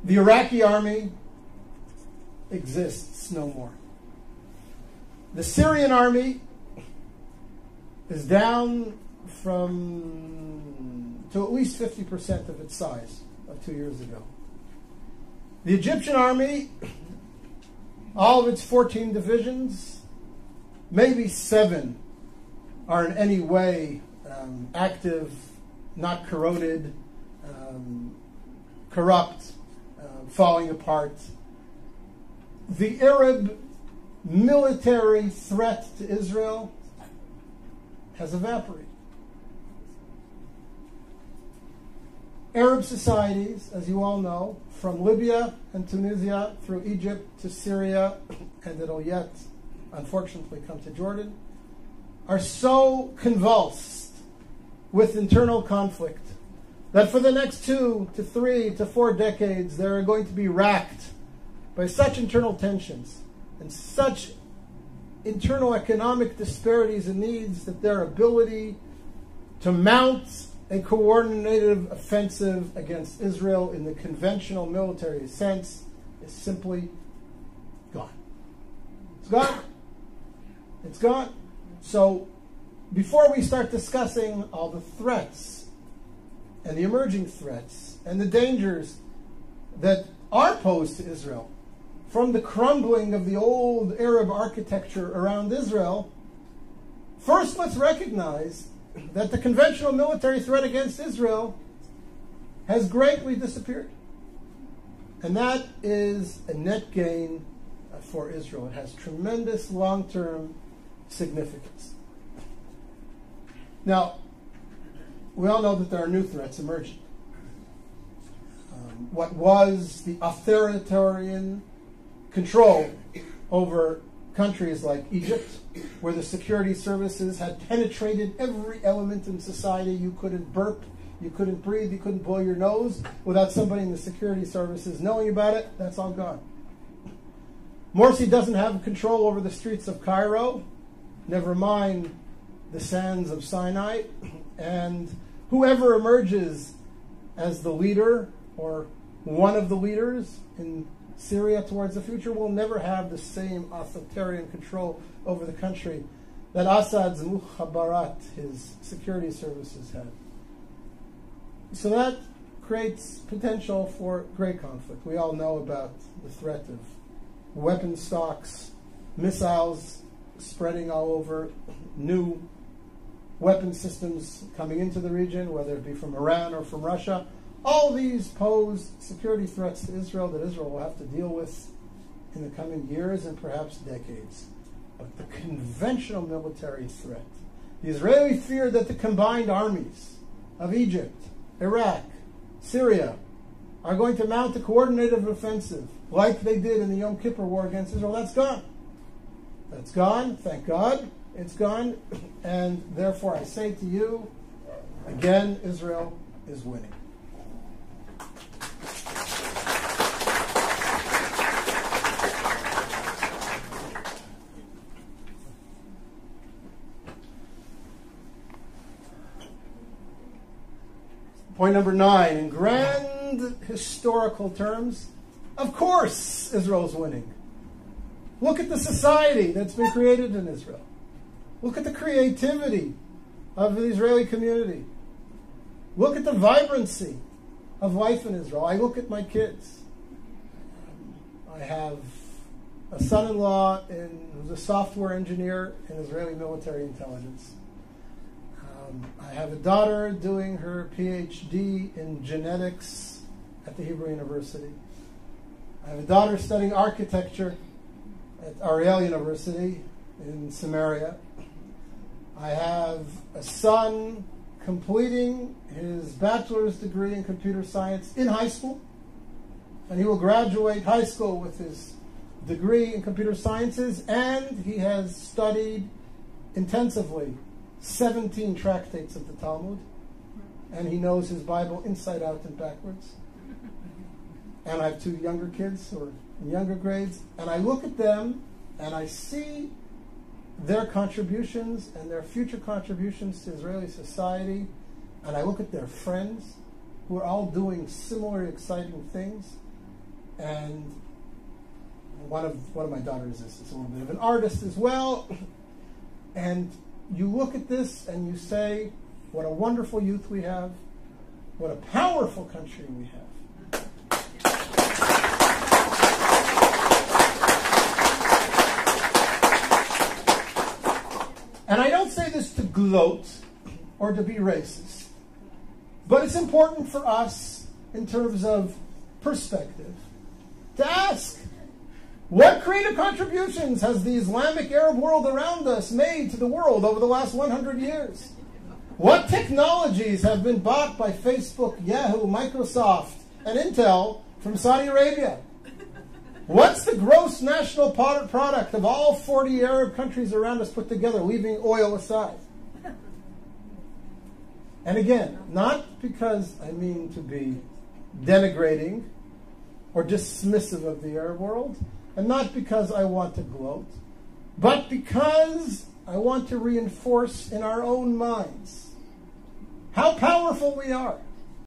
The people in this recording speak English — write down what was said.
The Iraqi army exists no more. The Syrian army is down to at least 50% of its size of 2 years ago. The Egyptian army, all of its 14 divisions, maybe 7 are in any way active, not corroded, corrupt, falling apart. The Arab military threat to Israel has evaporated. Arab societies, as you all know, from Libya and Tunisia through Egypt to Syria, and it'll yet, unfortunately, come to Jordan, are so convulsed with internal conflict that for the next 2 to 3 to 4 decades, they're going to be racked by such internal tensions and such internal economic disparities and needs that their ability to mount a coordinated offensive against Israel in the conventional military sense is simply gone. It's gone. It's gone. So before we start discussing all the threats and the emerging threats and the dangers that are posed to Israel from the crumbling of the old Arab architecture around Israel, first let's recognize that the conventional military threat against Israel has greatly disappeared. And that is a net gain for Israel. It has tremendous long-term significance. Now, we all know that there are new threats emerging. What was the authoritarian control over countries like Egypt, where the security services had penetrated every element in society. You couldn't burp, you couldn't breathe, you couldn't blow your nose without somebody in the security services knowing about it. That's all gone. Morsi doesn't have control over the streets of Cairo, never mind the sands of Sinai, and whoever emerges as the leader or one of the leaders in Syria towards the future will never have the same authoritarian control over the country that Assad's Mukhabarat, his security services, had. So that creates potential for great conflict. We all know about the threat of weapon stocks, missiles spreading all over, new weapon systems coming into the region, whether it be from Iran or from Russia. All these pose security threats to Israel that Israel will have to deal with in the coming years and perhaps decades. But the conventional military threat, the Israeli fear that the combined armies of Egypt, Iraq, Syria are going to mount a coordinated offensive like they did in the Yom Kippur War against Israel, that's gone. That's gone, thank God, it's gone. And therefore I say to you, again, Israel is winning. Point number 9, in grand historical terms, of course Israel's winning. Look at the society that's been created in Israel. Look at the creativity of the Israeli community. Look at the vibrancy of life in Israel. I look at my kids. I have a son-in-law who's a software engineer in Israeli military intelligence. I have a daughter doing her PhD in genetics at the Hebrew University. I have a daughter studying architecture at Ariel University in Samaria. I have a son completing his bachelor's degree in computer science in high school, and he will graduate high school with his degree in computer sciences, and he has studied intensively 17 tractates of the Talmud, and he knows his Bible inside out and backwards. And I have 2 younger kids who are in younger grades, and I look at them and I see their contributions and their future contributions to Israeli society, and I look at their friends who are all doing similar exciting things, and one of my daughters is a little bit of an artist as well. And you look at this and you say, what a wonderful youth we have, what a powerful country we have. And I don't say this to gloat or to be racist, but it's important for us in terms of perspective to ask, what creative contributions has the Islamic Arab world around us made to the world over the last 100 years? What technologies have been bought by Facebook, Yahoo, Microsoft, and Intel from Saudi Arabia? What's the gross national product of all 40 Arab countries around us put together, leaving oil aside? And again, not because I mean to be denigrating or dismissive of the Arab world, and not because I want to gloat, but because I want to reinforce in our own minds how powerful we are.